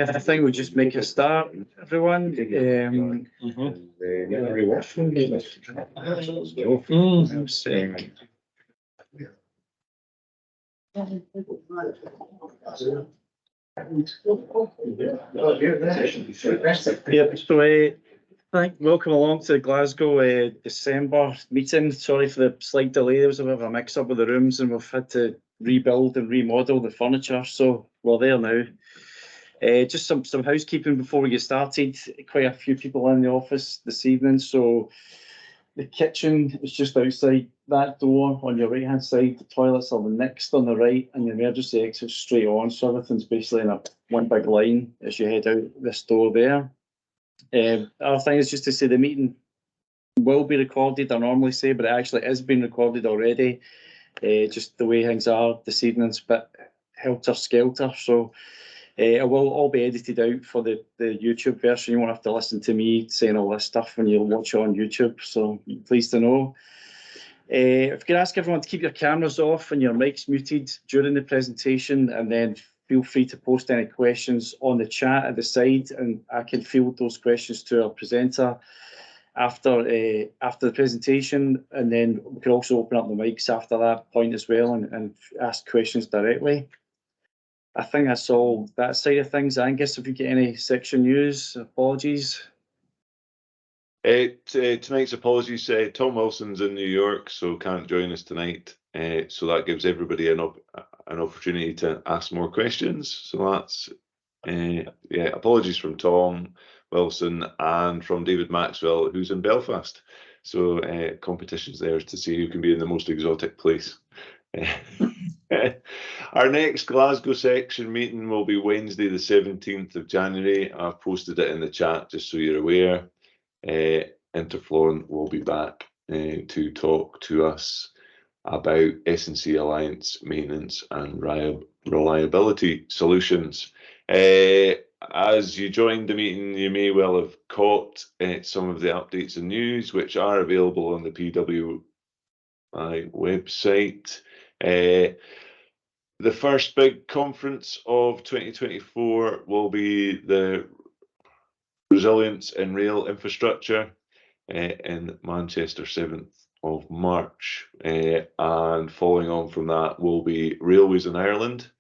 I think we'll just make a start, everyone. Yep, so welcome along to the Glasgow December meeting. Sorry for the slight delay. There was a bit of a mix up with the rooms and we've had to rebuild and remodel the furniture, so we're there now. Just some housekeeping before we get started. Quite a few people in the office this evening, so the kitchen is just outside that door on your right hand side. The toilets are the next on the right, and the emergency exit straight on. So everything's basically in one big line as you head out this door there. Our thing is just to say the meeting will be recorded, I normally say, but it actually is being recorded already. Just the way things are this evening's a bit helter-skelter, so it will all be edited out for the YouTube version. You won't have to listen to me saying all this stuff when you watch it on YouTube, so pleased to know. If you can ask everyone to keep your cameras off and your mics muted during the presentation, and then feel free to post any questions on the chat at the side, and I can field those questions to our presenter after the presentation, and then we can also open up the mics after that point as well and ask questions directly. I think that's all that side of things. Angus, if you get any section news, apologies. Tonight's apologies. Tom Wilson's in New York, so can't join us tonight. So that gives everybody an opportunity to ask more questions. So that's apologies from Tom Wilson and from David Maxwell, who's in Belfast. So competitions there to see who can be in the most exotic place. Our next Glasgow section meeting will be Wednesday the 17th of January. I've posted it in the chat just so you're aware. Interflorent will be back to talk to us about S&C Alliance maintenance and reliability solutions. As you joined the meeting, you may well have caught some of the updates and news which are available on the PWI website. The first big conference of 2024 will be the Resilience in Rail Infrastructure in Manchester, 7th of March. And following on from that will be Railways in Ireland,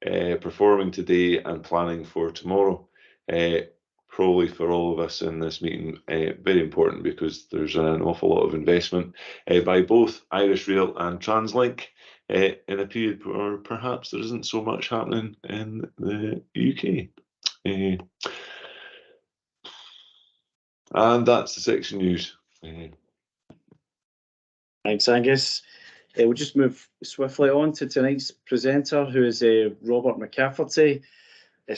performing today and planning for tomorrow. Probably for all of us in this meeting, very important because there's an awful lot of investment by both Irish Rail and Translink in a period where perhaps there isn't so much happening in the UK. And that's the section news. Thanks, Angus. We'll just move swiftly on to tonight's presenter, who is Robert McCafferty. A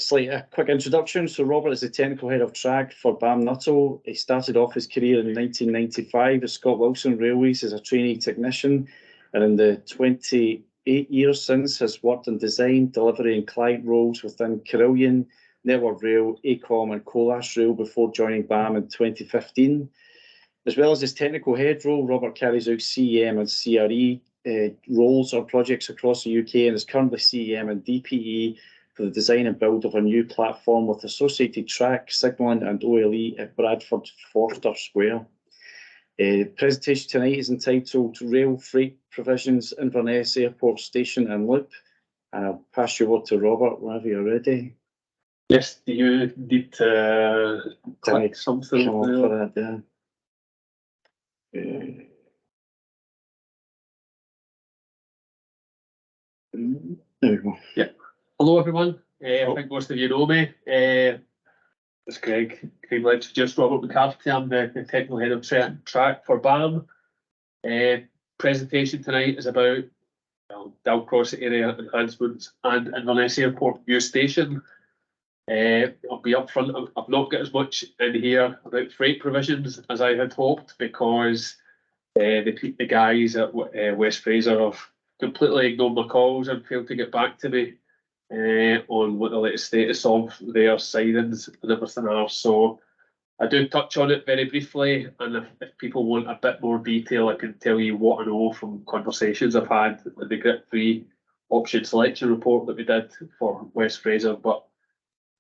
quick introduction. So Robert is the technical head of track for BAM Nuttall. He started off his career in 1995 at Scott Wilson Railways as a trainee technician, and in the 28 years since has worked on design, delivery and client roles within Carillion, Network Rail, ACOM and Colas Rail before joining BAM in 2015. As well as his technical head role, Robert carries out CEM and CRE roles on projects across the UK and is currently CEM and DPE for the design and build of a new platform with associated track, signalling and OLE at Bradford Forster Square. The presentation tonight is entitled Rail Freight Provisions, Inverness Airport Station and Loop. And I'll pass you over to Robert whenever you're ready. Yes, do you need to click something? Come on for that, yeah. There we go. Yeah. Hello, everyone. I think most of you know me. It's Greg. Kindly introduce Robert McCafferty. I'm the technical head of track for BAM. Presentation tonight is about Dalcross area enhancements and Inverness Airport new station. I'll be upfront. I've not got as much in here about freight provisions as I had hoped because the guys at West Fraser have completely ignored my calls and failed to get back to me on what the latest status of their sidings and everything are. So I do touch on it very briefly, and if people want a bit more detail, I can tell you what I know from conversations I've had with the Group 3 option selection report that we did for West Fraser. But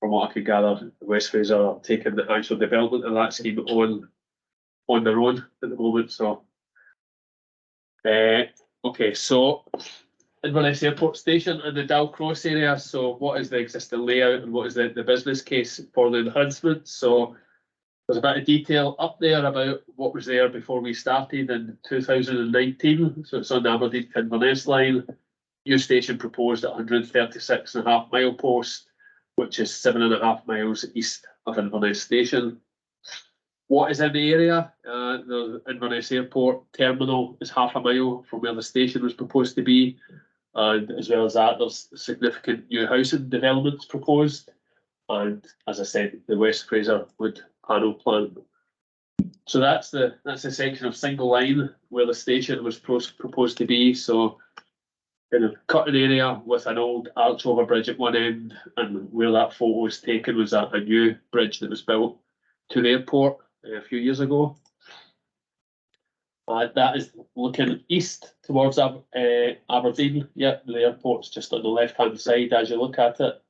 from what I could gather, West Fraser are taking the actual development of that scheme on their own at the moment. So, okay, so Inverness Airport Station and the Dalcross area. So, what is the existing layout and what is the business case for the enhancement? So, there's a bit of detail up there about what was there before we started in 2019. So, it's on the Aberdeen to Inverness line. New station proposed at 136.5 mile post, which is 7.5 miles east of Inverness Station. What is in the area? The Inverness Airport terminal is 0.5 mile from where the station was proposed to be. And as well as that, there's significant new housing developments proposed. And as I said, the West Fraser Wood panel plan. So that's the section of single line where the station was proposed to be. So in a cutting area with an old arch over bridge at one end, and where that photo was taken was a new bridge that was built to the airport a few years ago. That is looking east towards Aberdeen. Yep, the airport's just on the left-hand side as you look at it.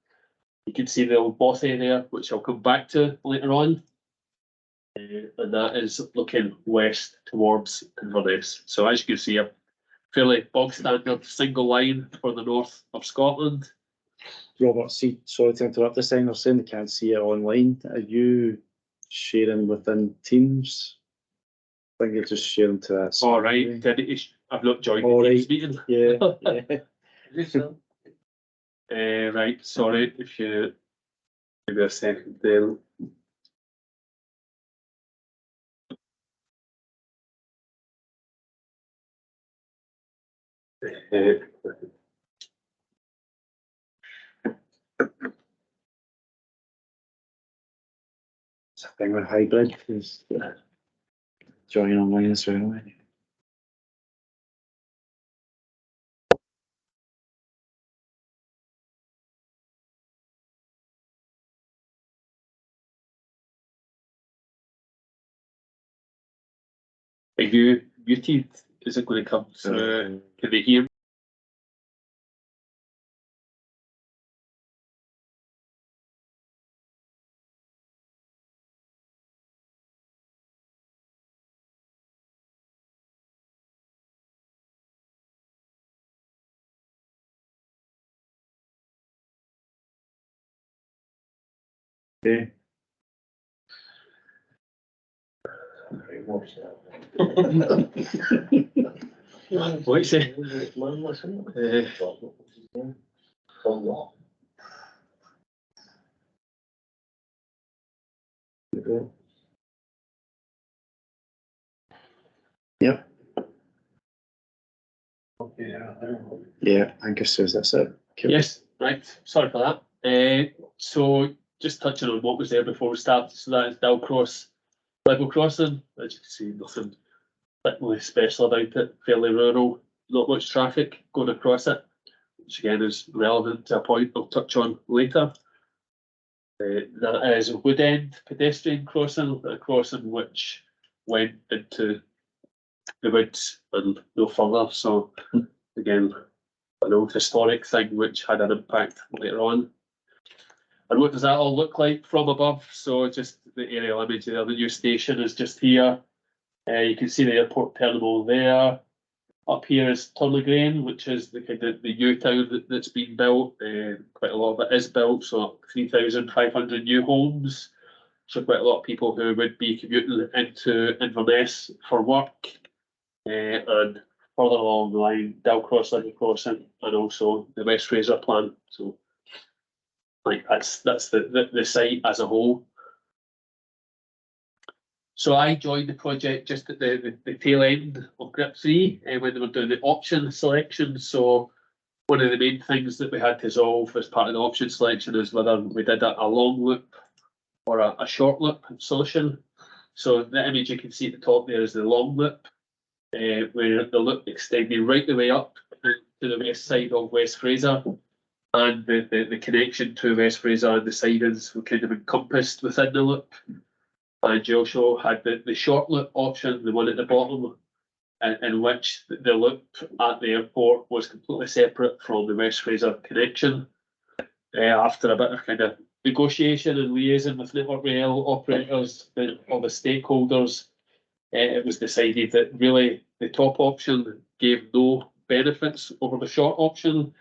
You can see the old bothy there, which I'll come back to later on. And that is looking west towards Inverness. So as you can see, a fairly bog standard single line for the north of Scotland. Robert, sorry to interrupt this thing. They're saying they can't see it online. Are you sharing within Teams? I think you're just sharing to that. All right. I've not joined All the right. Teams meeting. Yeah. Right. Sorry if you give me a second then. It's a thing with hybrid. Join online as well. Are you muted? Is it going to come through? Can they hear me? Okay. What's it? Yep. Yeah, Angus says that's it. Cool. Yes, right. Sorry for that. So just touching on what was there before we started. So that is Dalcross level crossing. As you can see, nothing particularly special about it. Fairly rural, not much traffic going across it, which again is relevant to a point I'll touch on later. That is a Wood End pedestrian crossing, a crossing which went into the woods and no further. So again, an old historic thing which had an impact later on. And what does that all look like from above? So just the aerial image there, the new station is just here. You can see the airport terminal there. Up here is Turlograin, which is the kind of the new town that's been built. Quite a lot of it is built, so 3,500 new homes. So quite a lot of people who would be commuting into Inverness for work. And further along the line, Dalcross Level Crossing and also the West Fraser plan. So like that's the site as a whole. So I joined the project just at the tail end of Grip 3 when they were doing the option selection. So one of the main things that we had to solve as part of the option selection is whether we did a long loop or a short loop solution. So the image you can see at the top there is the long loop, where the loop extending right the way up to the west side of West Fraser. And the connection to West Fraser and the sidings were kind of encompassed within the loop. And you also had the short loop option, the one at the bottom, in which the loop at the airport was completely separate from the West Fraser connection. After a bit of kind of negotiation and liaison with Network Rail operators and all the stakeholders, it was decided that really the top option gave no benefits over the short option,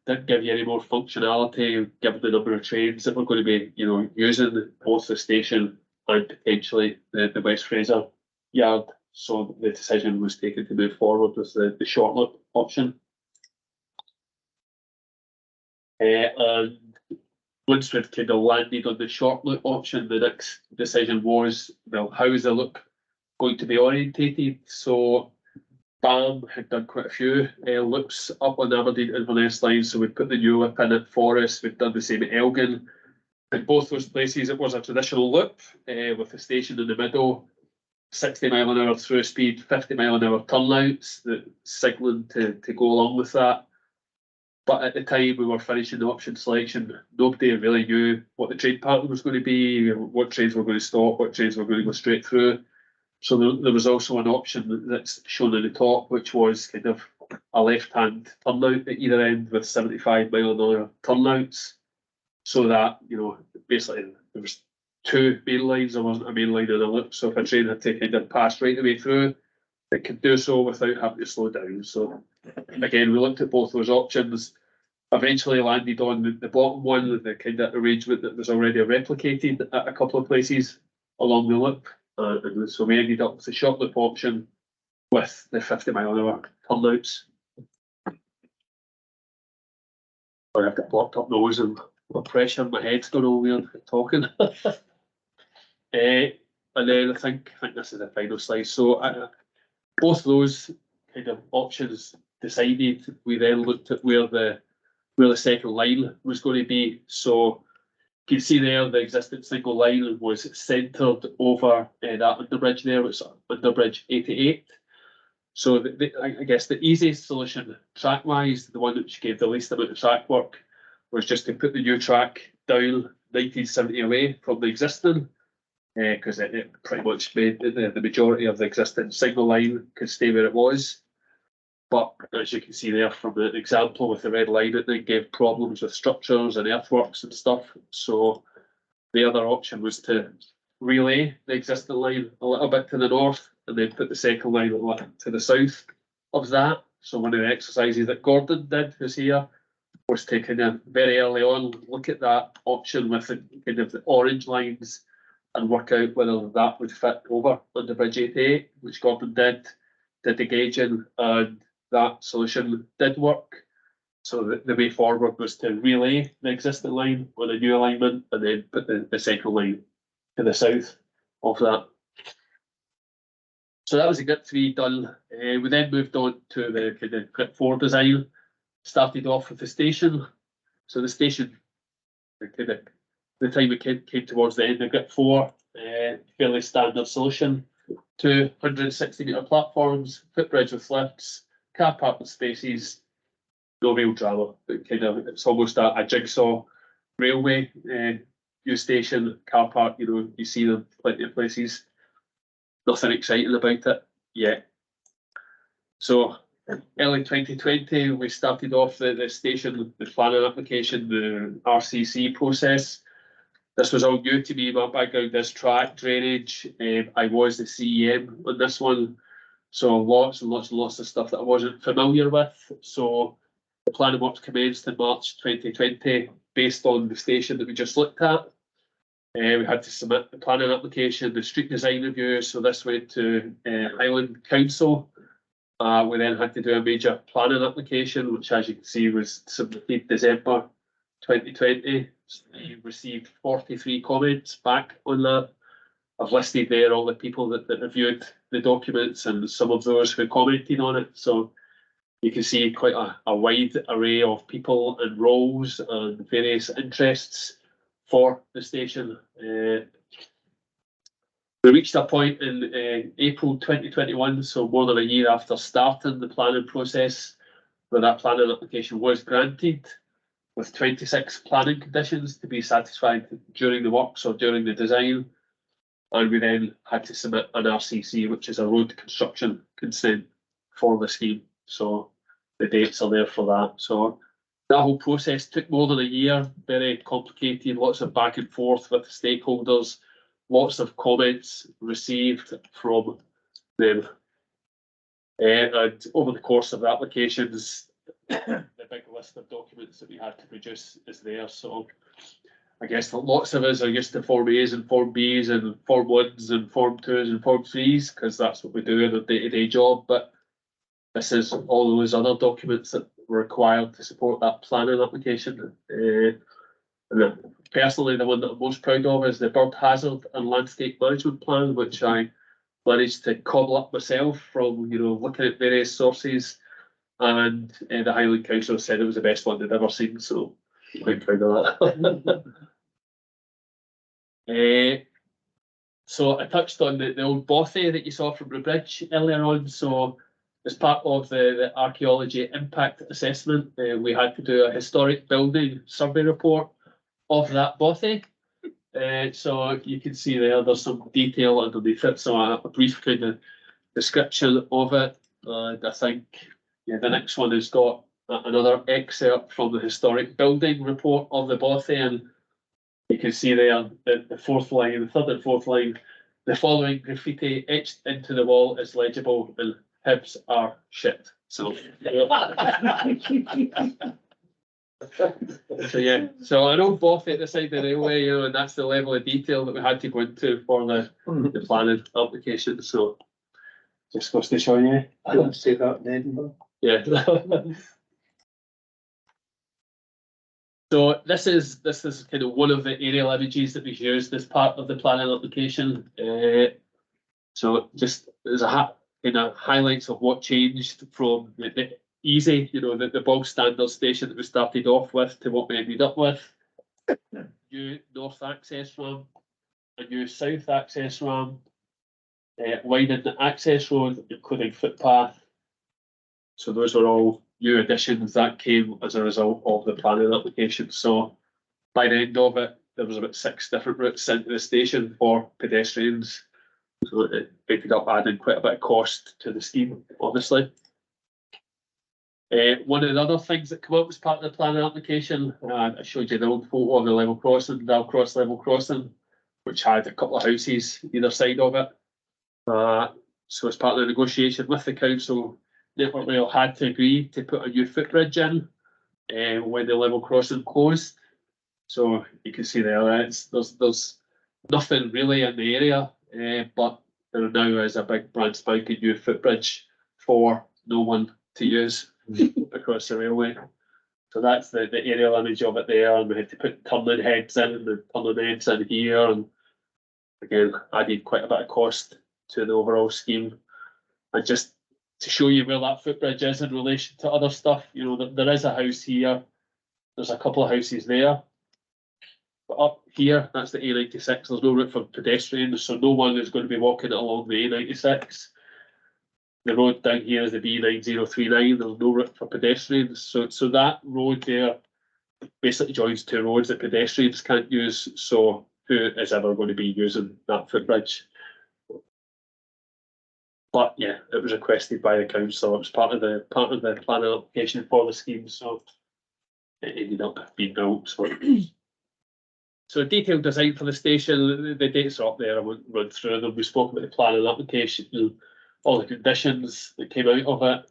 didn't give you any more functionality given the number of trains that were going to be, using both the station and potentially the West Fraser yard. So the decision was taken to move forward with the short loop option. And once we've kind of landed on the short loop option, the next decision was, well, how is the loop going to be orientated? So BAM had done quite a few loops up on the Aberdeen-Inverness line, so we put the new loop in at Forest. We've done the same at Elgin. In both those places, it was a traditional loop with the station in the middle, 60 mile an hour through speed, 50 mile an hour turnouts, the signalling to go along with that. But at the time we were finishing the option selection, nobody really knew what the train pattern was going to be, what trains were going to stop, what trains were going to go straight through. So there was also an option that's shown at the top, which was kind of a left-hand turnout at either end with 75 mile an hour turnouts. So that, basically there was two main lines, there wasn't a main line in a loop. So if a train had to kind of pass right the way through, it could do so without having to slow down. So again, we looked at both those options, eventually landed on the bottom one, the kind of arrangement that was already replicated at a couple of places along the loop. And so we ended up with the short loop option with the 50 mile an hour turnouts. I've got blocked up nose and pressure in my head's going all weird talking. And then I think this is the final slide. So both those kind of options decided. We then looked at where the second line was going to be. So you can see there the existing single line was centred over that underbridge there, which is underbridge 88. So I guess the easiest solution track-wise, the one which gave the least amount of track work, was just to put the new track down 1970 away from the existing, because it pretty much made the majority of the existing signal line could stay where it was. But as you can see there from the example with the red line, it then gave problems with structures and earthworks and stuff. So the other option was to relay the existing line a little bit to the north and then put the second line to the south of that. So one of the exercises that Gordon did, who's here, was to kind of very early on look at that option with the kind of the orange lines and work out whether that would fit over under Bridge 88, which Gordon did the gauging, and that solution did work. So the way forward was to relay the existing line on a new alignment and then put the central line to the south of that. So that was a Grip 3 done. We then moved on to the kind of Grip 4 design. Started off with the station. So the station, the time we came towards the end of Grip 4, fairly standard solution. 260 metre platforms, footbridge with lifts, car parking spaces, no real drama. But kind of, it's almost a jigsaw railway new station, car park. You see them plenty of places. Nothing exciting about it yet. So early 2020, we started off the station, the planning application, the RCC process. This was all new to me. My background is track, drainage. I was the CEM on this one. So lots and lots of stuff that I wasn't familiar with. So the planning works commenced in March 2020 based on the station that we just looked at. We had to submit the planning application, the street design review. So this went to Highland Council. We then had to do a major planning application, which as you can see was submitted December 2020. We received 43 comments back on that. I've listed there all the people that reviewed the documents and some of those who commented on it. So you can see quite a wide array of people and roles and various interests for the station. We reached a point in April 2021, so more than a year after starting the planning process, where that planning application was granted, with 26 planning conditions to be satisfied during the works or during the design. And we then had to submit an RCC, which is a road construction consent for the scheme. So the dates are there for that. So That whole process took more than a year, very complicated, lots of back and forth with the stakeholders, lots of comments received from them. And over the course of the applications, the big list of documents that we had to produce is there. So I guess lots of us are used to Form A's and Form B's and Form 1s and Form 2s and Form 3s, because that's what we do in our day-to-day job. But this is all those other documents that were required to support that planning application. And personally, the one that I'm most proud of is the Bird Hazard and Landscape Management Plan, which I managed to cobble up myself from, looking at various sources. And the Highland Council said it was the best one they'd ever seen, so I'm quite proud of that. So I touched on the old bothy that you saw from the bridge earlier on. So as part of the archaeology impact assessment, we had to do a historic building survey report of that bothy. So you can see there's some detail underneath it. So a brief kind of description of it. And I think the next one has got another excerpt from the historic building report of the bothy, and you can see there the fourth line, the third and fourth line, the following graffiti etched into the wall is legible and Hibs are shit. So so an old bothy at the side of the railway, and that's the level of detail that we had to go into for the planning application. So just goes to show you. I don't see that in Edinburgh. Yeah. So this is kind of one of the aerial images that we've used as part of the planning application. So just as a highlights of what changed from the easy, the bog standard station that we started off with to what we ended up with. New north access ramp, a new south access ramp, widened the access road, including footpath. So those were all new additions that came as a result of the planning application. So by the end of it, there was about 6 different routes into the station for pedestrians. So it ended up adding quite a bit of cost to the scheme, obviously. One of the other things that came up as part of the planning application, I showed you the old photo of the level crossing, Dalcross level crossing, which had a couple of houses either side of it. So as part of the negotiation with the council, Network Rail had to agree to put a new footbridge in when the level crossing closed. So you can see there, there's nothing really in the area, but there now is a big brand spanking new footbridge for no one to use across the railway. So that's the aerial image of it there, and we had to put turning heads in, and the turning heads in here, and again added quite a bit of cost to the overall scheme. And just to show you where that footbridge is in relation to other stuff, there is a house here, there's a couple of houses there, but up here, that's the A96, there's no route for pedestrians, so no one is going to be walking along the A96. The road down here is the B9039, there's no route for pedestrians, so that road there basically joins 2 roads that pedestrians can't use, so who is ever going to be using that footbridge? But yeah, it was requested by the council. It was part of the planning application for the scheme, so it ended up being built. So detailed design for the station, the dates are up there. I won't run through them. We spoke about the planning application, all the conditions that came out of it.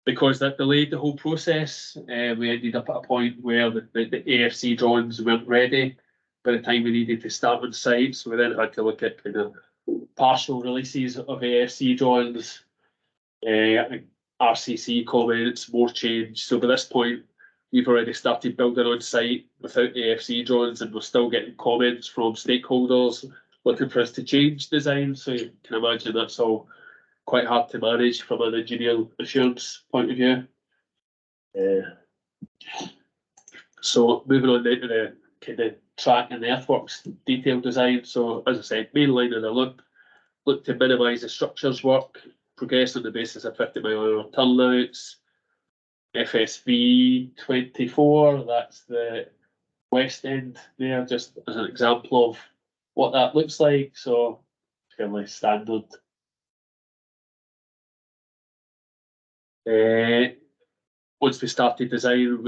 Because that delayed the whole process, we ended up at a point where the AFC drawings weren't ready by the time we needed to start on site. So we then had to look at kind of partial releases of AFC drawings, RCC comments, more change. So by this point, we've already started building on site without AFC drawings, and we're still getting comments from stakeholders looking for us to change design. So you can imagine that's all quite hard to manage from an engineering assurance point of view. So moving on then to the kind of track and the earthworks detailed design. So as I said, main line of the loop, look to minimise the structures work, progress on the basis of 50-mile-an-hour turnouts. FSV 24, that's the west end there, just as an example of what that looks like. So fairly standard. once we started design,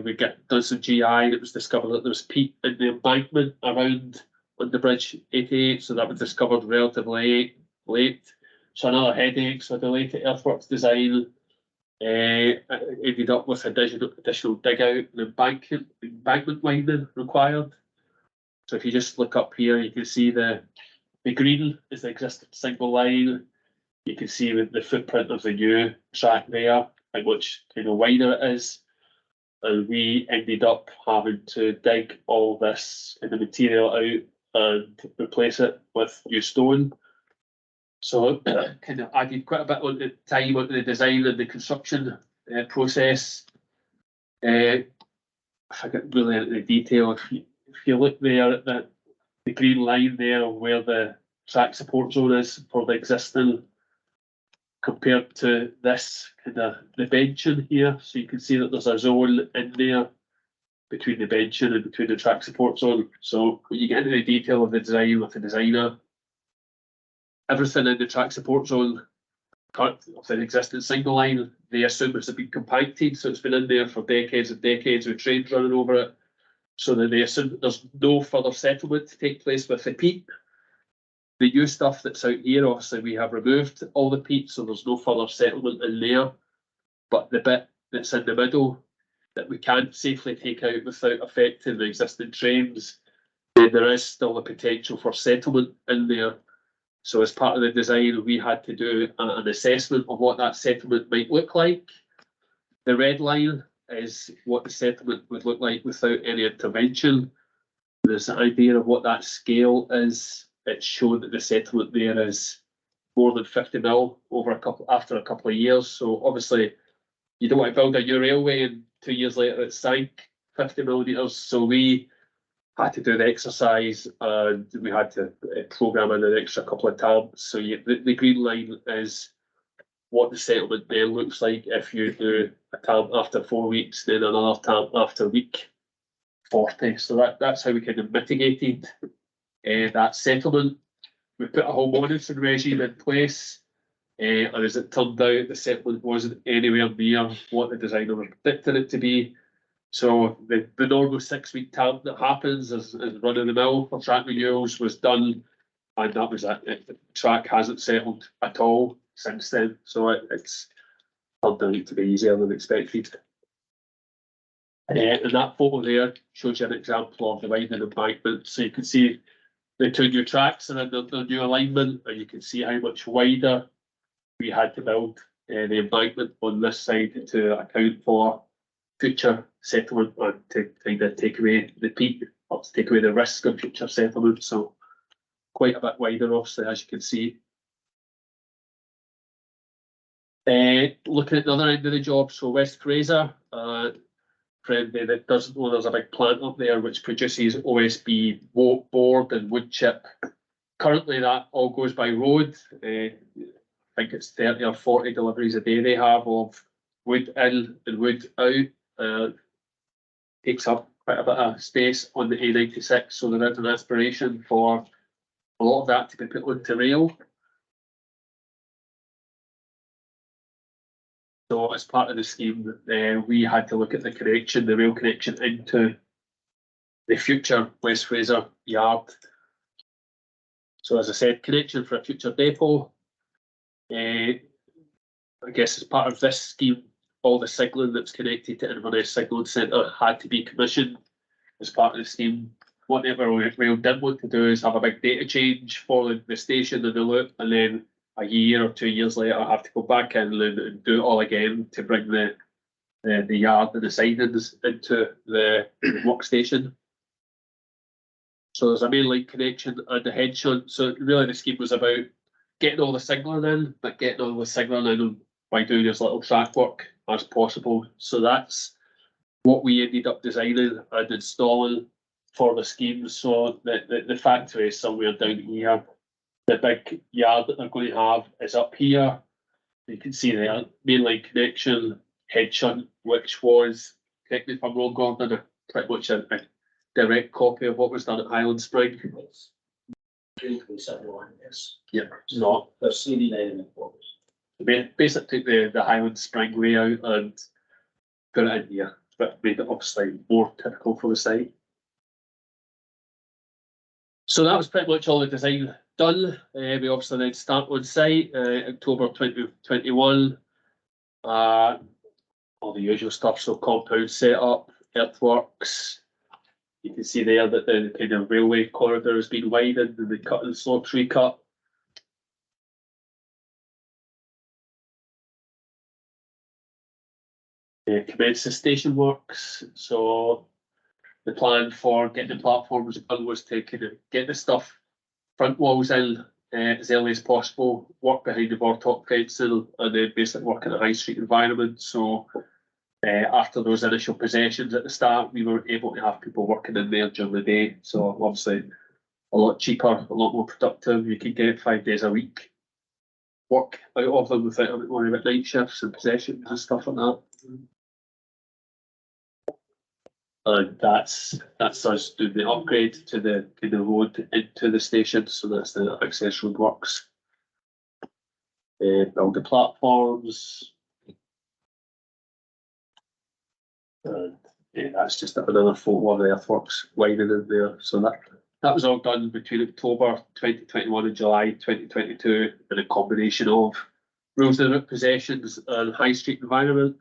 we done some GI, and it was discovered that there was peat in the embankment around on the bridge 88, so that was discovered relatively late. So another headache, so the late earthworks design ended up with additional dig out and embankment widening required. So if you just look up here, you can see the green is the existing single line. You can see the footprint of the new track there, and much kind of wider it is. And we ended up having to dig all this kind of material out and replace it with new stone. So kind of added quite a bit of the time onto the design and the construction process. If I get really into the detail, if you look there at the green line there of where the track support zone is for the existing, compared to this kind of the benching here, so you can see that there's a zone in there between the benching and between the track support zone. So when you get into the detail of the design with the designer, everything in the track support zone of the existing single line, they assume it's been compacted, so it's been in there for decades and decades with trains running over it. So that they assume that there's no further settlement to take place with the peat. The new stuff that's out here, obviously we have removed all the peat, so there's no further settlement in there. But the bit that's in the middle that we can't safely take out without affecting the existing trains, then there is still the potential for settlement in there. So as part of the design, we had to do an assessment of what that settlement might look like. The red line is what the settlement would look like without any intervention. There's an idea of what that scale is. It's shown that the settlement there is more than 50 mil after a couple of years. So obviously you don't want to build a new railway and 2 years later it sank 50 millimetres. So we had to do the exercise and we had to program in an extra couple of tabs. So the green line is what the settlement then looks like if you do a tab after 4 weeks, then another tab after week 40. So that's how we kind of mitigated that settlement. We put a whole monitoring regime in place, and as it turned out, the settlement wasn't anywhere near what the designer was predicting it to be. So the normal 6 week tab that happens as run of the mill for track renewals was done, and that was it. The track hasn't settled at all since then. So it's turned out to be easier than expected. And that photo there shows you an example of the widening embankment. So you can see the two new tracks and then the new alignment, and you can see how much wider we had to build the embankment on this side to account for future settlement and to kind of take away the peak, or to take away the risk of future settlement. So quite a bit wider, obviously, as you can see. Looking at the other end of the job, so West Fraser, for anybody that doesn't know, there's a big plant up there which produces OSB board and wood chip. Currently that all goes by road. I think it's 30 or 40 deliveries a day they have of wood in and wood out. Takes up quite a bit of space on the A96, so there is an aspiration for a lot of that to be put onto rail. So as part of the scheme, we had to look at the rail connection into the future West Fraser yard. So as I said, connection for a future depot. I guess as part of this scheme, all the signalling that's connected to Inverness Signalling Centre had to be commissioned as part of the scheme. What Rail did want to do is have a big data change for the station and the loop, and then a year or 2 years later, I have to go back in and do it all again to bring the yard and the sidings into the workstation. So there's a main line connection and a head shunt. So really the scheme was about getting all the signalling in, but getting all the signalling in by doing as little track work as possible. So that's what we ended up designing and installing for the scheme. So the factory is somewhere down here. The big yard that they're going to have is up here. You can see the main line connection, head shunt, which was, correct me if I'm wrong, Gordon, pretty much a direct copy of what was done at Highland Spring. Yes. Yeah, it's not. The CD9 in the Basically took the Highland Spring layout and put it in here, but made it obviously more typical for the site. So that was pretty much all the design done. We obviously then start on site, October 2021. All the usual stuff, so compound setup, earthworks. You can see there that the kind of railway corridor has been widened and the cut and slopes recut. Commence the station works. So the plan for getting the platforms done was to kind of get the stuff, front walls in as early as possible, work behind the board top fencing, and then basically work in a high street environment. So after those initial possessions at the start, we were able to have people working in there during the day. So obviously a lot cheaper, a lot more productive. You can get 5 days a week work out of them without having to worry about night shifts and possessions and stuff like that. And that's us doing the upgrade to the road into the station. So that's the access road works. Build the platforms. And that's just another photo of the earthworks widening in there. So that was all done between October 2021 and July 2022 in a combination of rules and route possessions and high street environment.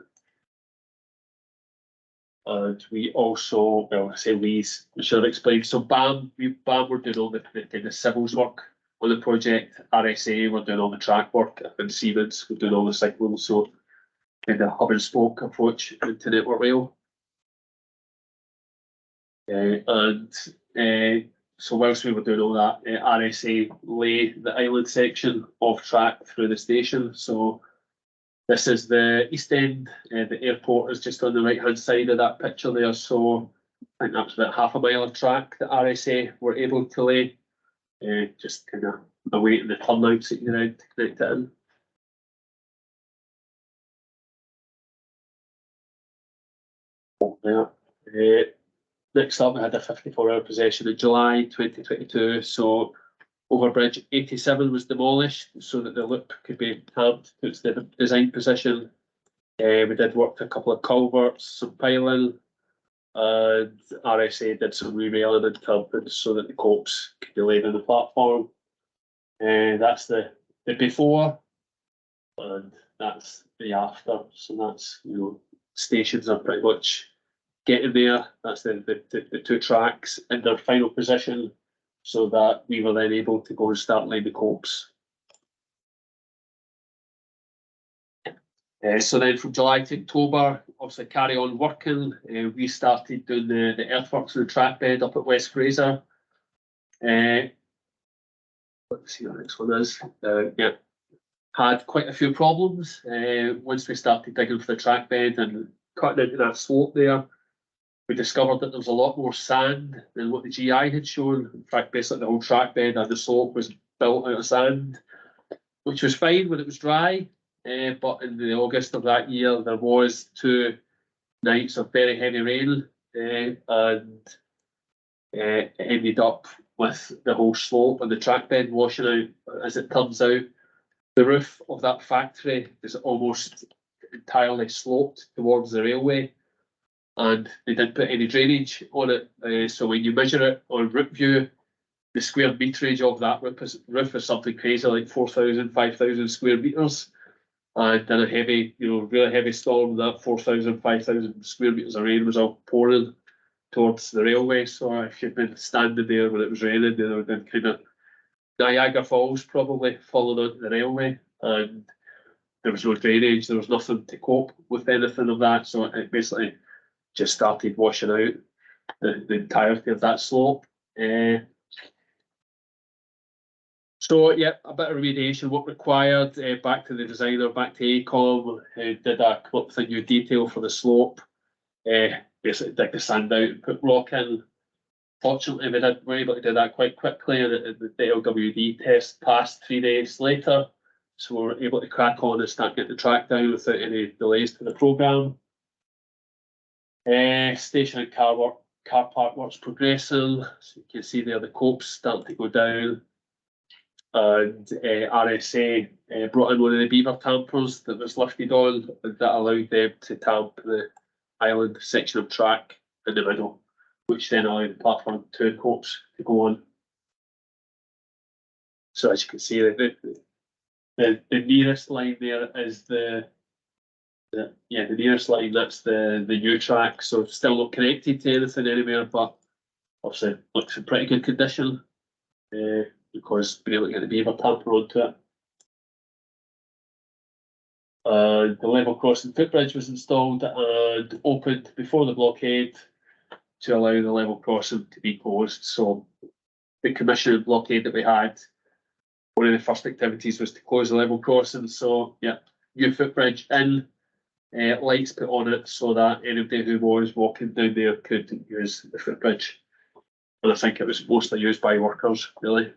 And we also, well, I say we should have explained. So BAM were doing all the civils work on the project. RSA were doing all the track work, and Siemens were doing all the signals. So in the hub and spoke approach into Network Rail. So whilst we were doing all that, RSA lay the island section of track through the station. So this is the east end. The airport is just on the right hand side of that picture there. So I think that's about half a mile of track that RSA were able to lay, just kind of awaiting the turnouts that you're out to connect it in. Yeah. Next up, we had a 54-hour possession in July 2022. So Overbridge 87 was demolished so that the loop could be tamped to its design position. We did work to a couple of culverts, some piling, and RSA did some re-railing and tamping so that the copes could be laid on the platform. That's the before, and that's the after. So that's, you know, stations are pretty much getting there. That's the two tracks in their final position, so that we were then able to go and start laying the copes. So then from July to October, obviously carry on working. We started doing the earthworks and the track bed up at West Fraser. Let's see what the next one is. Yeah, had quite a few problems once we started digging for the track bed and cutting into that slope there. We discovered that there was a lot more sand than what the GI had shown. In fact, basically the whole track bed and the slope was built out of sand, which was fine when it was dry. But in the August of that year, there was 2 nights of very heavy rain, and it ended up with the whole slope and the track bed washing out. As it turns out, the roof of that factory is almost entirely sloped towards the railway, and they didn't put any drainage on it. So when you measure it on route view, the square meterage of that roof is something crazy like 4,000, 5,000 square meters. And in a heavy, really heavy storm, that 4,000, 5,000 square meters of rain was all pouring towards the railway. So if you'd been standing there when it was raining, there would have been kind of Niagara Falls probably falling onto the railway. And there was no drainage, there was nothing to cope with anything of that. So it basically just started washing out the entirety of that slope. So yeah, a bit of remediation work required. Back to the designer, back to AECOM, who did come up with a new detail for the slope. Basically dig the sand out and put rock in. Fortunately, we were able to do that quite quickly, and the LWD test passed 3 days later. So we were able to crack on and start getting the track down without any delays to the programme. Station and car park works progressing. So you can see there the copes starting to go down. And RSA brought in one of the beaver tampers that was lifted on, and that allowed them to tamp island section of track in the middle, which then allowed the platform 2 coach to go on. So as you can see, the nearest line there is the nearest line, that's the new track. So still not connected to anything anywhere, but obviously looks in pretty good condition because we're able to get the beaver tamper onto it. The level crossing footbridge was installed and opened before the blockade to allow the level crossing to be closed. So the commissioning blockade that we had, one of the first activities was to close the level crossing. So yeah, new footbridge in, lights put on it so that anybody who was walking down there could use the footbridge. And I think it was mostly used by workers, really.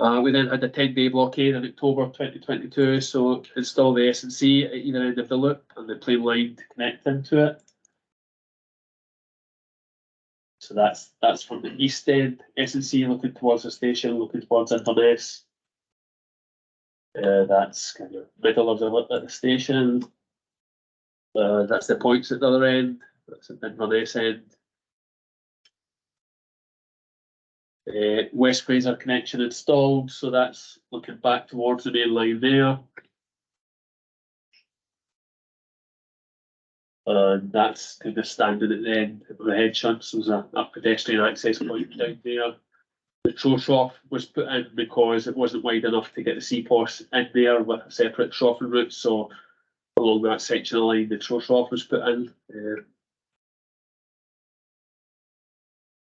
We then had a 10-day blockade in October 2022, so install the S&C at either end of the loop and the plain line to connect into it. So that's from the east end, S&C looking towards the station, looking towards Inverness. That's kind of middle of the loop at the station. That's the points at the other end. That's at the Inverness end. West Fraser connection installed, so that's looking back towards the main line there. That's kind of standing at the end of the head shunts. There's a pedestrian access point down there. The trough was put in because it wasn't wide enough to get the CPOS in there with a separate troughing route. So along that section of the line, the trough was put in.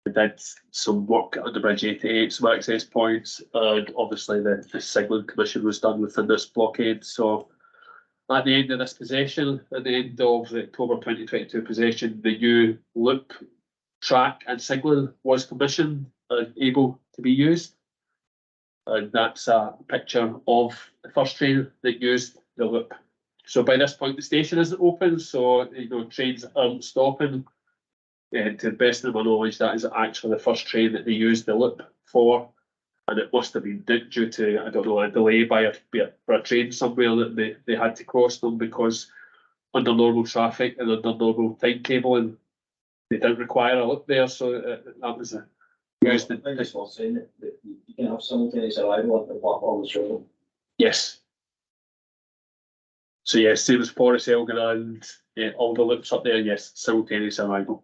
We did some work at the Bridge 88, some access points, and obviously the signalling commission was done within this blockade. So at the end of this possession, at the end of the October 2022 possession, the new loop track and signalling was commissioned and able to be used. And that's a picture of the first train that used the loop. So by this point, the station isn't open, so trains aren't stopping. To the best of my knowledge, that is actually the first train that they used the loop for, and it must have been due to, I don't know, a delay by a train somewhere that they had to cross them, because under normal traffic and under normal timetabling, they didn't require a loop there, so that was used. I just was saying that you can have simultaneous arrival at the platform as well. Yes. So yes, same as Forest Elgin and all the loops up there, yes, simultaneous arrival.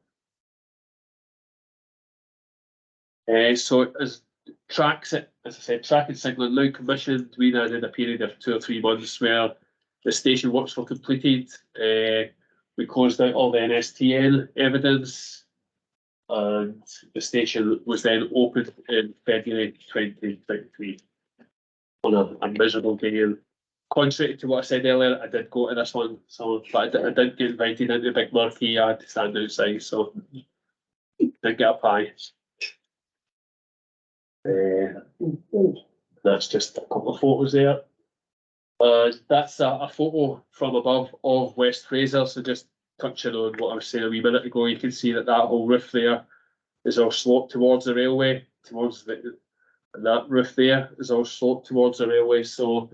So as tracks, as I said, track and signalling now commissioned. We then had a period of 2 or 3 months where the station works were completed. We closed out all the NSTN evidence, and the station was then opened in February 2023 on a miserable day. And contrary to what I said earlier, I did go to this one, but I didn't get invited into the big marquee. I had to stand outside, so didn't get a pie. That's just a couple of photos there. That's a photo from above of West Fraser. So just touching on what I was saying a wee minute ago, you can see that whole roof there is all sloped towards the railway, and that roof there is all sloped towards the railway. So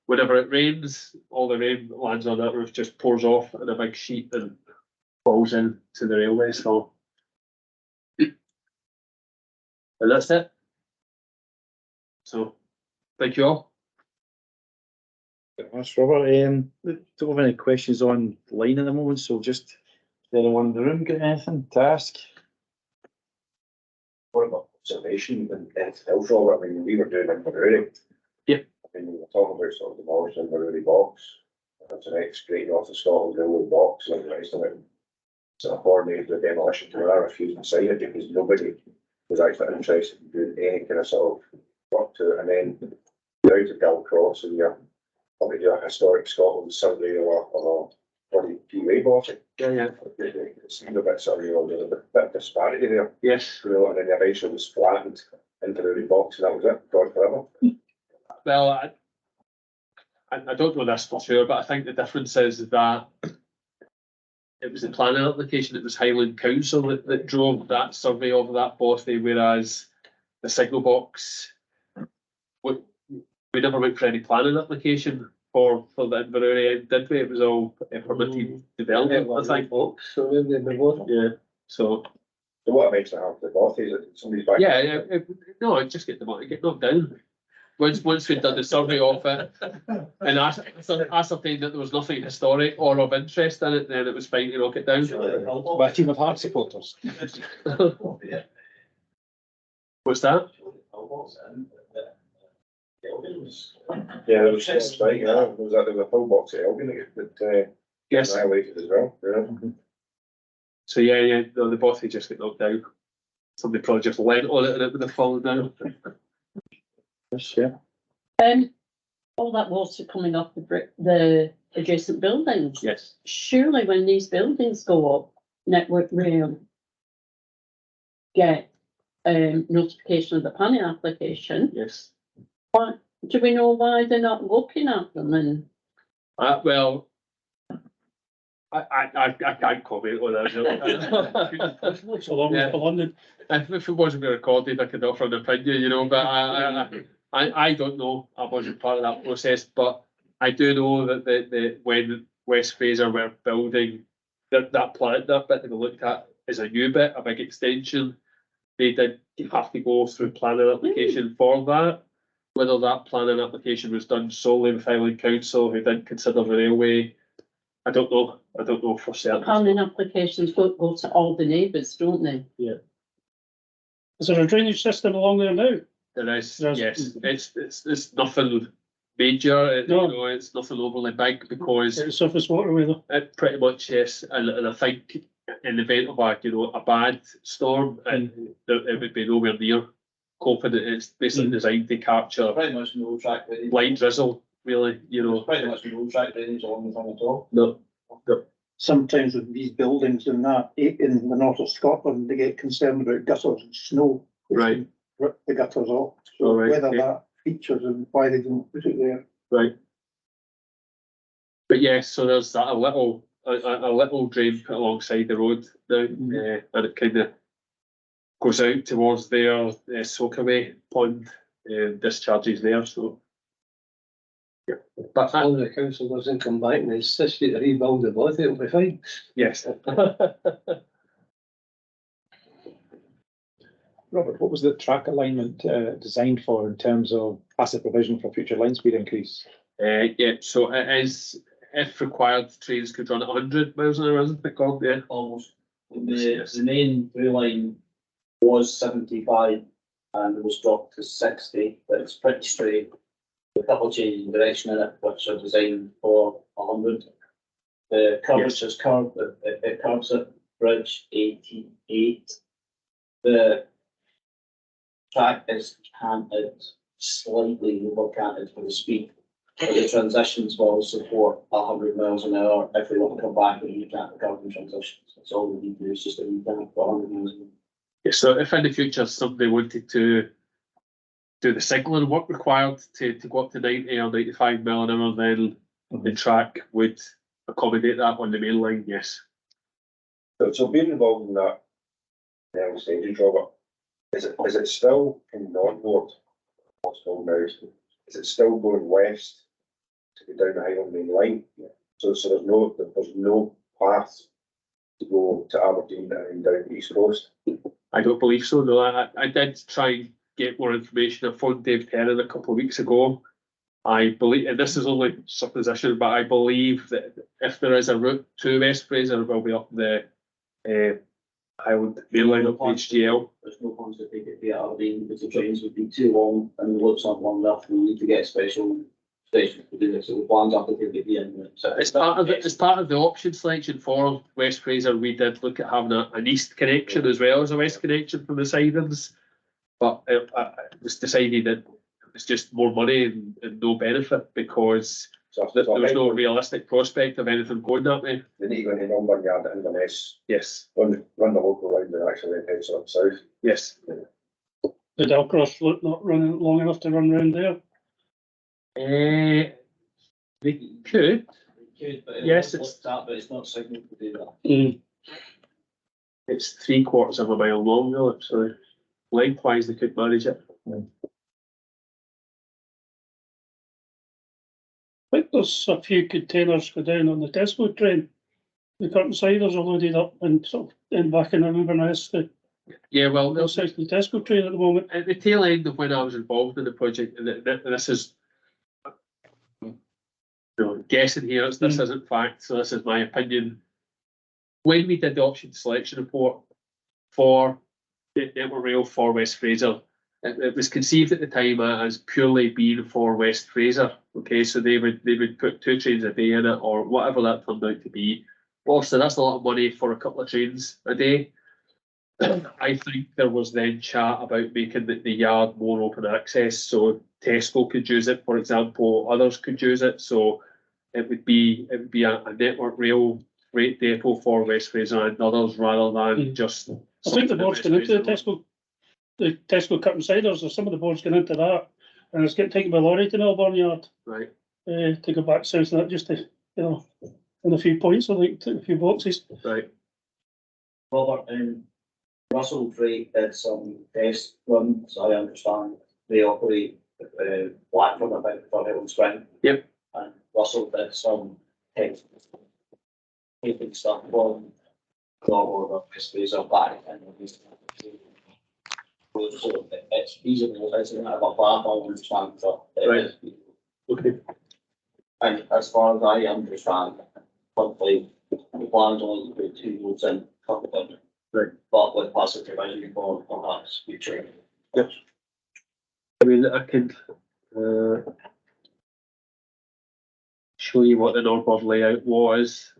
whenever it rains, all the rain that lands on that roof just pours off in a big sheet and falls into the railway. So, and that's it. So, thank you all. Thanks, Robert. We don't have any questions on line at the moment, so just, does anyone in the room got anything to ask? What about observation and anything else, Robert? I mean, we were doing Inverness. Yep. I mean, we were talking about sort of demolishing Inverness box. That's an ex-Great North of Scotland railway box and the rest of it. So I coordinated with demolition to I refused to sign it because nobody was actually interested in doing any kind of sort of work to it. And then you're out of Dalcross and you're probably do a historic Scotland survey or a bloody PUA box. Yeah. It seemed a bit sort of, there's a bit of disparity there. Yes. And then the eventually was flattened into the box and that was it, gone forever. Well, I don't know this for sure, but I think the difference is that it was the planning application, it was Highland Council that drove that survey of that bothy, whereas the signal box, we never went for any planning application for the Inverness end, did we? It was all permitted development, I think. So maybe they both. Yeah, so, So what makes it happen to both is that somebody's back. yeah, no, just get knocked down. Once we'd done the survey of it and ascertained that there was nothing historic or of interest in it, then it was fine to knock it down. By a team of Hearts supporters. What's that? Yeah, there was right, yeah, there was a full box of Elgin that Yes. annihilated as well. Yeah. So yeah, no, the bothy just got knocked down. Somebody probably just leant on it and it would have fallen down. Yeah. All that water coming off the adjacent buildings. Yes. Surely when these buildings go up, Network Rail get notification of the planning application. Yes. Why, do we know why they're not looking at them? And Well, I can't comment on that. So long as for London. If it wasn't being recorded, I could offer an opinion, you know, but I don't know. I wasn't part of that process, but I do know that when West Fraser were building that bit that they looked at is a new bit, a big extension. They did have to go through planning application for that. Whether that planning application was done solely with Highland Council, who didn't consider the railway, I don't know. I don't know for certain. planning applications go to all the neighbours, don't they? Is there a drainage system along there now? There is, There's- yes. It's nothing major. No. You know, it's nothing overly big because It's surface waterway though. it pretty much yes. And I think in the event of a bad storm, it would be nowhere near coping. It's basically designed to capture Pretty much no track drainage. light drizzle, really. You know, Pretty much no track drainage along the thing at all. no. Sometimes with these buildings in in the north of Scotland, they get concerned about gutters and snow. which Right. can rip the gutters off. So All right, whether okay. that features and why they don't put it there. Right. But yes, so there's that a little drain put alongside the road now, and it kind of goes out towards their soakaway pond, discharges there. So yeah, but All the council doesn't come back and insist you to rebuild the bothy, it'll be fine. yes, Robert, what was the track alignment designed for in terms of passive provision for future line speed increase? yeah. So it is, if required, trains could run at 100 miles an hour, isn't it, Gordon? Yeah. Almost. Yes. The main through line was 75 and was dropped to 60, but it's pretty straight. A couple changes in direction in it, which are designed for 100. The coverage is curved, it curves at bridge 88. The track is canted, slightly over canted for the speed. But the transitions will support 100 miles an hour if we want to come back and recant the curving transitions. That's all we need to do is just a recant for 100 miles an hour. Yeah, so if in the future somebody wanted to do the signalling work required to go up to 90 or 95 mile an hour, then the track would accommodate that on the main line, yes. So being involved in that stages, Robert, is it still in Norbord? Hospital now, is it still going west to go down the Highland Main Line? So there's no path to go to Aberdeen and down the East Coast. I don't believe so, no. I did try and get more information. I phoned Dave Terran a couple of weeks ago. I believe, and this is only supposition, but I believe that if there is a route to West Fraser, it will be up the Highland Main Line up HGL. There's no plans to take it via Aberdeen because the trains would be too long and the loops aren't long enough. We need to get special stations to do this. So the plans are to take it via. As part of the option selection for West Fraser, we did look at having an east connection as well as a west connection from the sidings. But it was decided that it was just more money and no benefit because So there was no realistic prospect of anything going that way. they need to go into Norbord Yard at Inverness, Yes, run the local line and actually then head sort of south. yes. The Dalcross loop not running long enough to run round there. They could. Yes, it's- that, but it's not signalled to do that. It's 3/4 of a mile long, though, so lengthwise they could manage it. I think there's a few containers go down on the Tesco train. The curtain siders are loaded up and sort of in back in Inverness, the Yeah, well, there's south of the Tesco train at the moment. at the tail end of when I was involved in the project, and this is, you know, guessing here, this isn't fact, so this is my opinion. When we did the option selection report for the Network Rail for West Fraser, it was conceived at the time as purely being for West Fraser. Okay, so they would put 2 trains a day in it, or whatever that turned out to be. Obviously, that's a lot of money for a couple of trains a day. I think there was then chat about making the yard more open access, so Tesco could use it, for example, others could use it. So it would be a Network Rail freight depot for West Fraser and others, rather than just. I think the board's going into the Tesco curtain siders, or some of the boards going into that, and it's getting taken by lorry to Melbourne Yard. Right. To go back south of that, just to, you know, in a few points, I think, a few boxes. Right. Robert, Russell Freight did some test runs, I understand. They operate platform about for Hill Spring. Yep. And Russell did some test taking stuff from Norbord or West Fraser back and so it's feasible, it's not about that, I understand, but Right. Okay. and as far as I understand, probably the plans only to put 2 roads in, couple of them. Right. But with positive vision for perhaps future. Yep. I mean, I can show you what the Norbord layout was.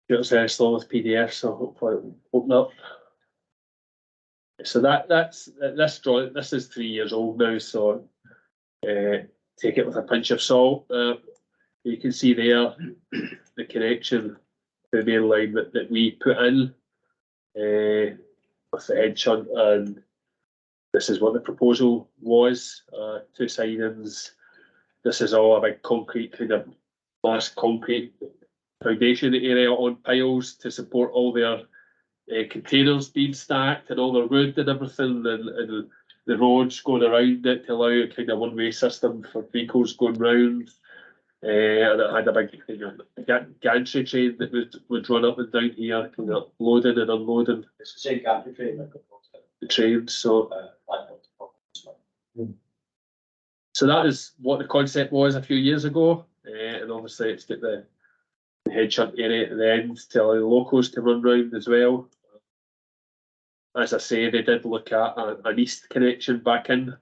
It's very slow with PDF, so hopefully it'll open up. So that's this drawing. This is 3 years old now, so take it with a pinch of salt. You can see there the connection to the main line that we put in with the head shunt, and this is what the proposal was. 2 sidings. This is all a big concrete kind of mass concrete foundation area on piles to support all their containers being stacked and all their wood and everything, and the roads going around it to allow a kind of one-way system for vehicles going round. And it had a big gantry train that would run up and down here, kind of loading and unloading. It's the same gantry train. The trains. So that is what the concept was a few years ago, and obviously it's got the head shunt area at the end to allow the locals to run round as well. As I say, they did look at an east connection back in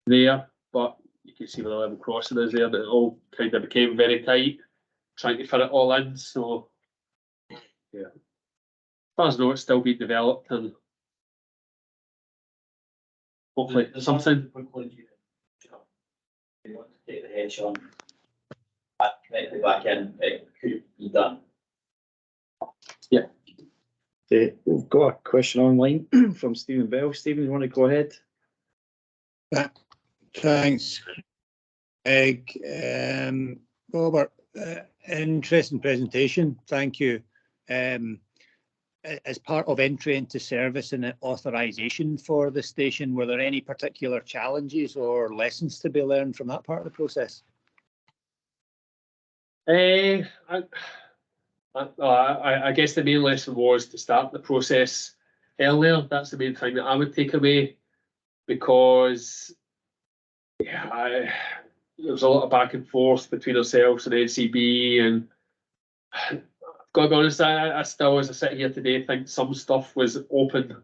there, but you can see where the level crossing is there, that it all kind of became very tight, trying to fit it all in. So, yeah. As far as I know, it's still being developed, and hopefully something. You want to take the head shunt back in, it could be done. Yeah. We've got a question online from Stephen Bell. Stephen, you want to go ahead? Thanks, Egg. Robert, interesting presentation. Thank you. As part of entry into service and authorisation for the station, were there any particular challenges or lessons to be learned from that part of the process? I guess the main lesson was to start the process earlier. That's the main thing that I would take away, because there was a lot of back and forth between ourselves and NCB, and I've got to be honest, I still, as I sit here today, think some stuff was open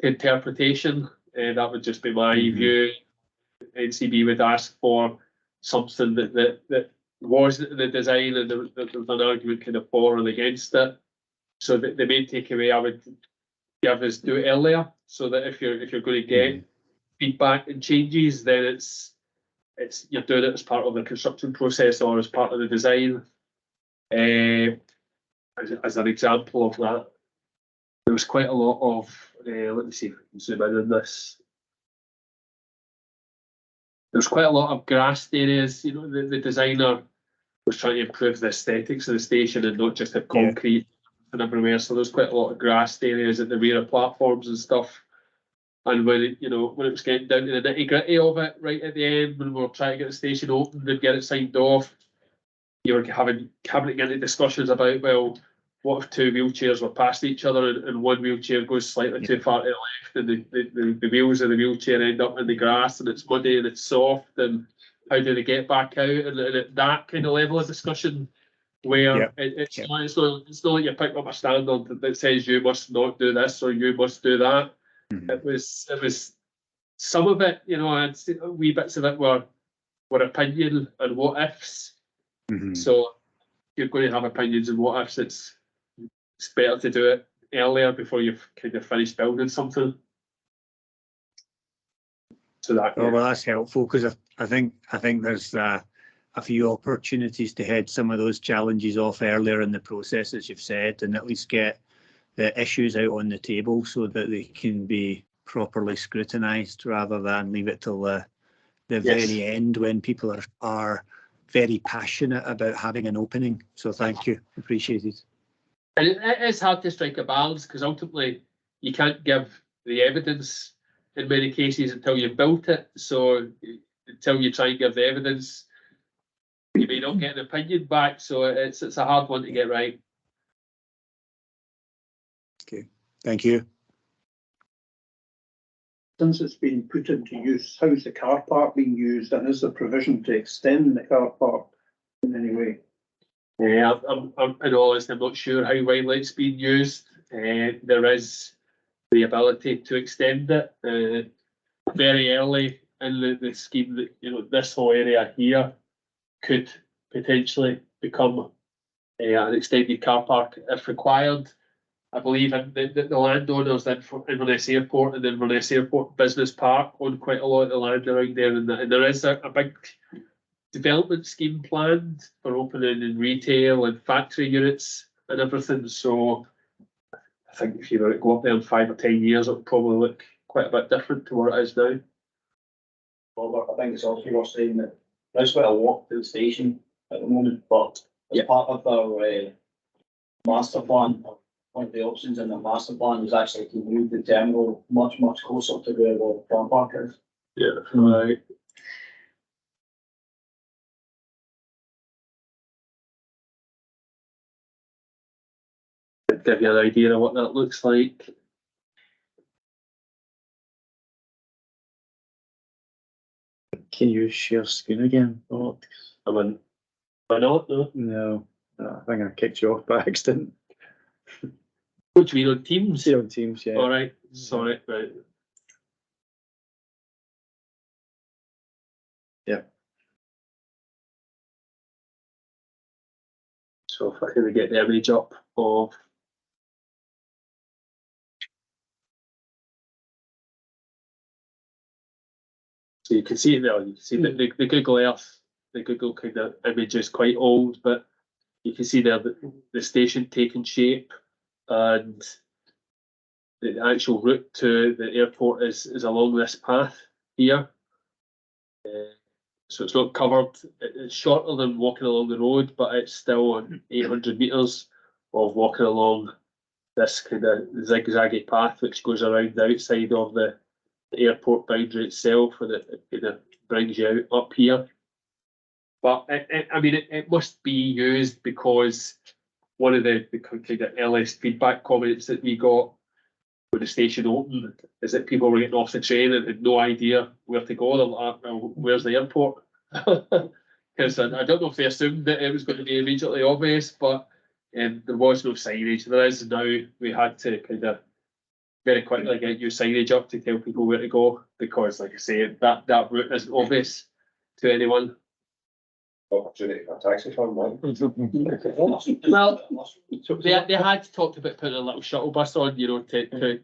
to interpretation, and that would just be my view. NCB would ask for something that wasn't in the design, and there was an argument kind of for and against it. So the main takeaway I would give is do it earlier, so that if you're going to get feedback and changes, then it's you're doing it as part of the construction process or as part of the design. As an example of that, there was quite a lot of let me see if I can zoom in on this. There's quite a lot of grassed areas. You know, the designer was trying to improve the aesthetics of the station and not just have concrete and everywhere. So there's quite a lot of grassed areas at the rear of platforms and stuff. And when it, when it was getting down to the nitty gritty of it, right at the end, when we were trying to get the station opened and get it signed off, you were having into discussions about, well, what if two wheelchairs were past each other and one wheelchair goes slightly too far to the left and the wheels of the wheelchair end up in the grass and it's muddy and it's soft, and how do they get back out? And at that kind of level of discussion where it's not like you pick up a standard that says you must not do this or you must do that. It was some of it, I'd say wee bits of it were opinion and what ifs. So you're going to have opinions and what ifs. It's better to do it earlier before you've kind of finished building something. So that. Oh, well, that's helpful because I think there's a few opportunities to head some of those challenges off earlier in the process, as you've said, and at least get the issues out on the table so that they can be properly scrutinised rather than leave it till the very end when people are very passionate about having an opening. So thank you, appreciate it. And it's hard to strike a balance because ultimately you can't give the evidence in many cases until you've built it. So until you try and give the evidence, you may not get an opinion back. So it's a hard one to get right. Okay, thank you. Since it's been put into use, how's the car park being used, and is there provision to extend the car park in any way? Yeah, I'm in all honesty, I'm not sure how widely it's being used. There is the ability to extend it very early in the scheme that this whole area here could potentially become an extended car park if required. I believe the landowners in Inverness Airport and the Inverness Airport Business Park own quite a lot of the land around there, and there is a big development scheme planned for opening in retail and factory units and everything. So I think if you were to go up there in 5 or 10 years, it would probably look quite a bit different to what it is now. Robert, I think it's also worth saying that there's quite a walk to the station at the moment, but as part of our master plan, one of the options in the master plan is actually to move the terminal much closer to where the car park is. Yeah, right. Give you an idea of what that looks like. Can you share screen again? Oh, Why not? No. no, I think I kicked you off by accident. What do you mean on Teams? See on Teams, yeah. All right, sorry, right. Yeah. So if I can get the image up of. So you can see it there, you can see that the Google Earth, the Google kind of image is quite old, but you can see there the station taking shape and the actual route to the airport is along this path here. So it's not covered, it's shorter than walking along the road, but it's still 800 metres of walking along this kind of zigzaggy path which goes around the outside of the airport boundary itself, and it kind of brings you out up here. But it must be used because one of the kind of earliest feedback comments that we got when the station opened is that people were getting off the train and had no idea where to go. They're like, well, where's the airport? Because I don't know if they assumed that it was going to be immediately obvious, but there was no signage. There is now. We had to kind of very quickly get new signage up to tell people where to go because, like I say, that route isn't obvious to anyone. Opportunity for a taxi firm, man. Well, they had talked about putting a little shuttle bus on, to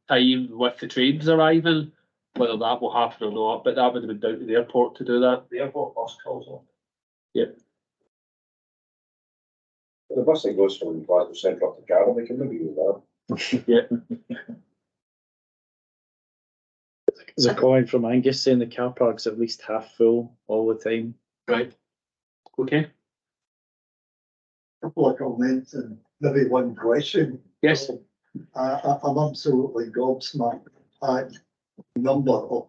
time with the trains arriving. Whether that will happen or not, but that would have been down to the airport to do that. The airport bus calls on. Yeah. The bus that goes from Glasgow Central to Cardiff, they can maybe use that. Yeah. There's a comment from Angus saying the car park's at least half full all the time. Right. Okay. Couple of comments and maybe one question. Yes. I'm absolutely gobsmacked at the number of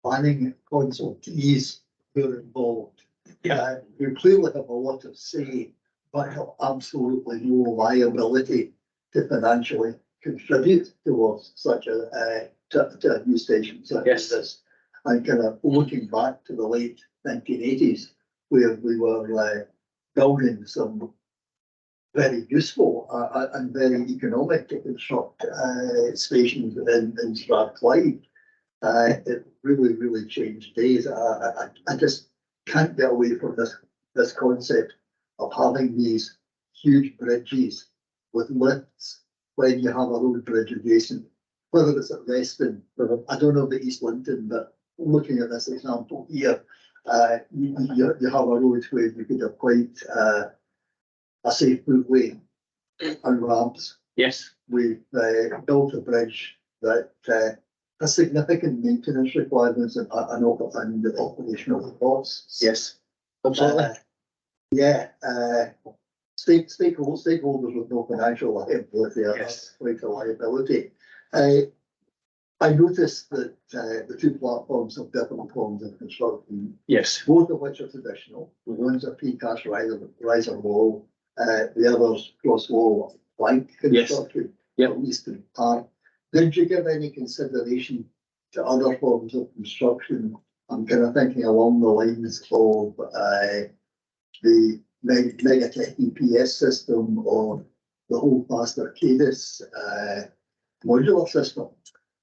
planning consultees who are involved. Yeah. Who clearly have a lot of say, but have absolutely no liability to financially contribute towards such a new station such as this. And kind of looking back to the late 1980s, where we were building some very useful and very economic to construct stations in Strathclyde. It really changed days. I just can't get away from this concept of having these huge bridges with lifts when you have a road bridge adjacent, whether it's at Reston, I don't know the East Linton, but looking at this example here, you have a road where you could have quite a safe footway and ramps. Yes. We've built a bridge that has significant maintenance requirements and operational costs. Yes. Absolutely. Stakeholders with no financial liability are quite a liability. I noticed that the two platforms have different forms of construction. Yes. Both of which are traditional. One's a precast riser wall, the other's cross wall plank construction. Yes. At least in part. Did you give any consideration to other forms of construction? I'm kind of thinking along the lines of the Megatech EPS system or the whole fast Arcadis modular system.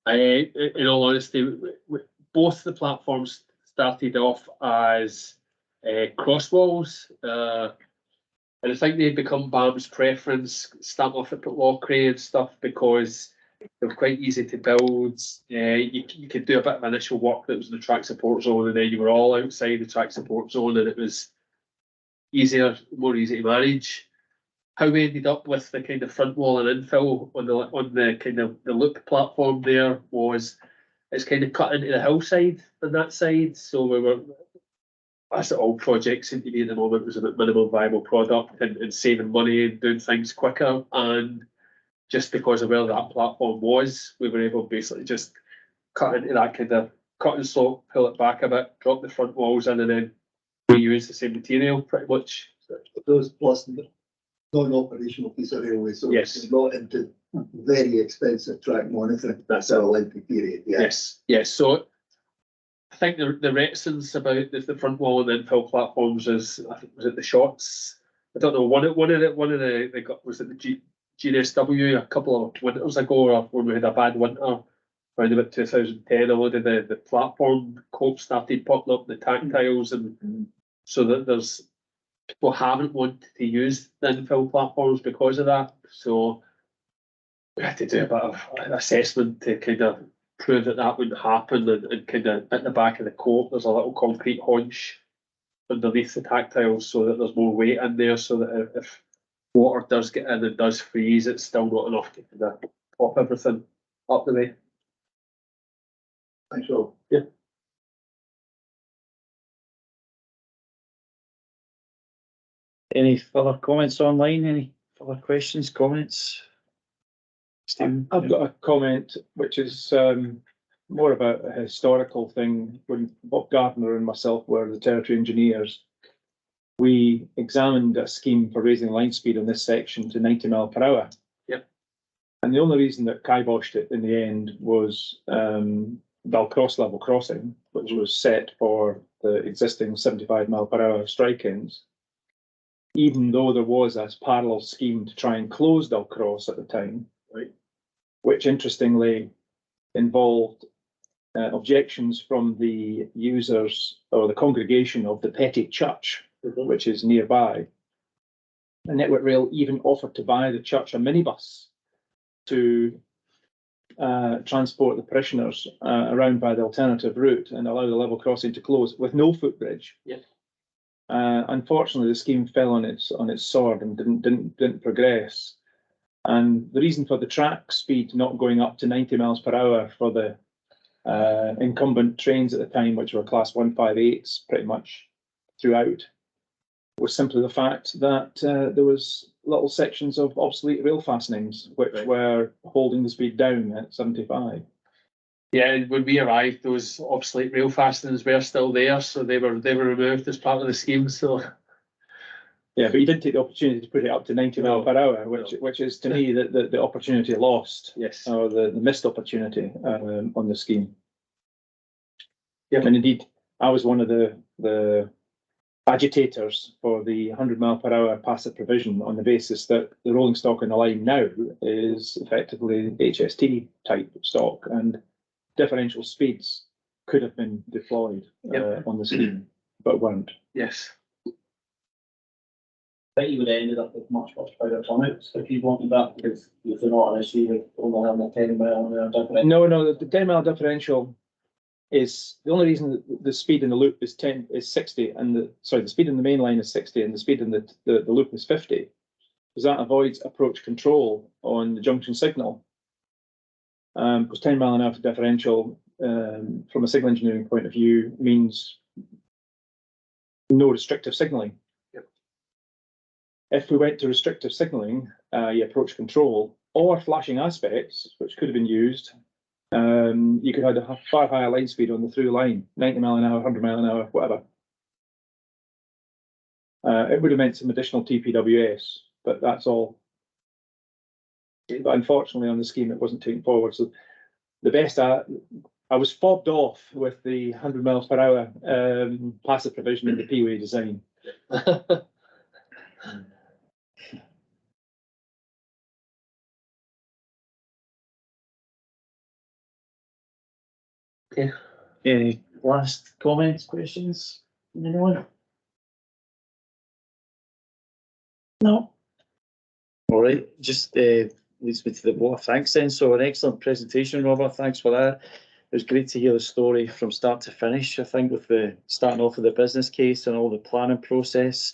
In all honesty, both the platforms started off as crosswalls, and I think they'd become BAM's preference, starting off at Pitlochry and stuff, because they were quite easy to build. You could do a bit of initial work that was in the track support zone, and then you were all outside the track support zone, and it was more easy to manage. How we ended up with the kind of front wall and infill on the kind of the loop platform there was it's kind of cut into the hillside on that side. So that's what all projects seem to be at the moment, was about minimum viable product and saving money and doing things quicker. And just because of where that platform was, we were able to basically just cut into that kind of cut and slope, pull it back a bit, drop the front walls in, and then reuse the same material pretty much. Those plus non-operational piece of railway, so yes, it's not into very expensive track monitoring. That's a lengthy period. Yeah. Yes. So I think the reticence about the front wall and infill platforms is, I think, was it the shots? I don't know. One of the they got, was it the GNSW a couple of winters ago, or when we had a bad winter around about 2010. A lot of the platform copes started popping up, the tactiles, and so that there's people haven't wanted to use the infill platforms because of that. So we had to do a bit of an assessment to kind of prove that wouldn't happen, and kind of at the back of the cope there's a little concrete haunch underneath the tactiles so that there's more weight in there, so that if water does get in and does freeze, it's still not enough to kind of pop everything up the way. Thanks, Rob. Yeah. Any further comments online? Any further questions, comments? Stephen? I've got a comment which is more about a historical thing. When Bob Gardner and myself were the territory engineers, we examined a scheme for raising line speed on this section to 90 mile per hour. Yep. And the only reason that kiboshed it in the end was Dalcross level crossing, which was set for the existing 75 mile per hour strike-ins. Even though there was a parallel scheme to try and close Dalcross at the time, right, which interestingly involved objections from the users or the congregation of the Petty Church, which is nearby. And Network Rail even offered to buy the church a minibus to transport the parishioners around by the alternative route and allow the level crossing to close with no footbridge. Yes. Unfortunately, the scheme fell on its sword and didn't progress. And the reason for the track speed not going up to 90 miles per hour for the incumbent trains at the time, which were class 158s pretty much throughout, was simply the fact that there was little sections of obsolete rail fastenings which were holding the speed down at 75. Yeah, and when we arrived, those obsolete rail fastenings were still there, so they were removed as part of the scheme. So yeah, but you did take the opportunity to put it up to 90 mile per hour, which is to me the opportunity lost. Yes. Or the missed opportunity on the scheme. Yeah. And indeed, I was one of the agitators for the 100 mile per hour passive provision on the basis that the rolling stock on the line now is effectively HST type stock, and differential speeds could have been deployed on the scheme, but weren't. Yes. I think you would have ended up with much better tonnage if you wanted that, because if they're not an issue with only having a 10 mile on there differential. No, the 10 mile differential is the only reason that the speed in the loop is 60, and the speed in the main line is 60, and the speed in the loop is 50, because that avoids approach control on the junction signal. Because 10 mile an hour differential, from a signal engineering point of view, means no restrictive signalling. If we went to restrictive signalling, approach control, or flashing aspects, which could have been used, you could have a far higher line speed on the through line, 90 mile an hour, 100 mile an hour, whatever. It would have meant some additional TPWS, but that's all. But unfortunately, on the scheme, it wasn't taken forward. So the best I was fobbed off with the 100 miles per hour passive provision in the P-way design. Okay. Any last comments, questions? Anyone? No. All right. Just leads me to the vote of thanks then. So an excellent presentation, Robert. Thanks for that. It was great to hear the story from start to finish. I think with the starting off with the business case and all the planning process,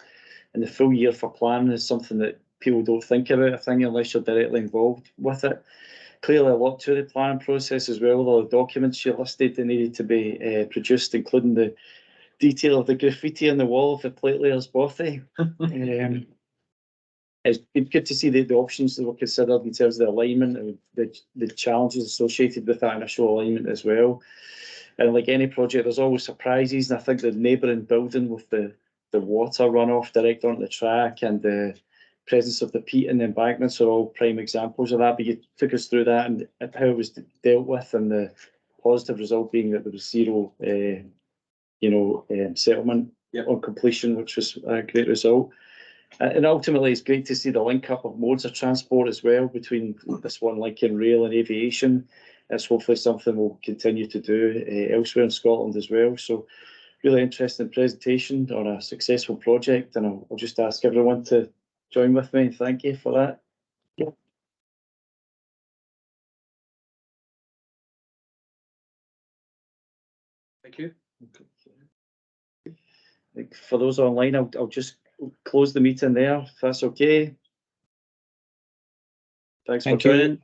and the full year for planning is something that people don't think about, I think, unless you're directly involved with it. Clearly a lot to the planning process as well, with all the documents you listed that needed to be produced, including the detail of the graffiti on the wall of the plate layers bothy. It's good to see the options that were considered in terms of the alignment and the challenges associated with that initial alignment as well. And like any project, there's always surprises, and I think the neighbouring building with the water runoff direct onto the track and the presence of the peat and the embankments are all prime examples of that. But you took us through that and how it was dealt with, and the positive result being that there was zero, settlement on completion, which was a great result. And ultimately, it's great to see the link up of modes of transport as well between this one linking rail and aviation. It's hopefully something we'll continue to do elsewhere in Scotland as well. So really interesting presentation on a successful project, and I'll just ask everyone to join with me. Thank you for that. Thank you. For those online, I'll just close the meeting there, if that's okay. Thanks for joining.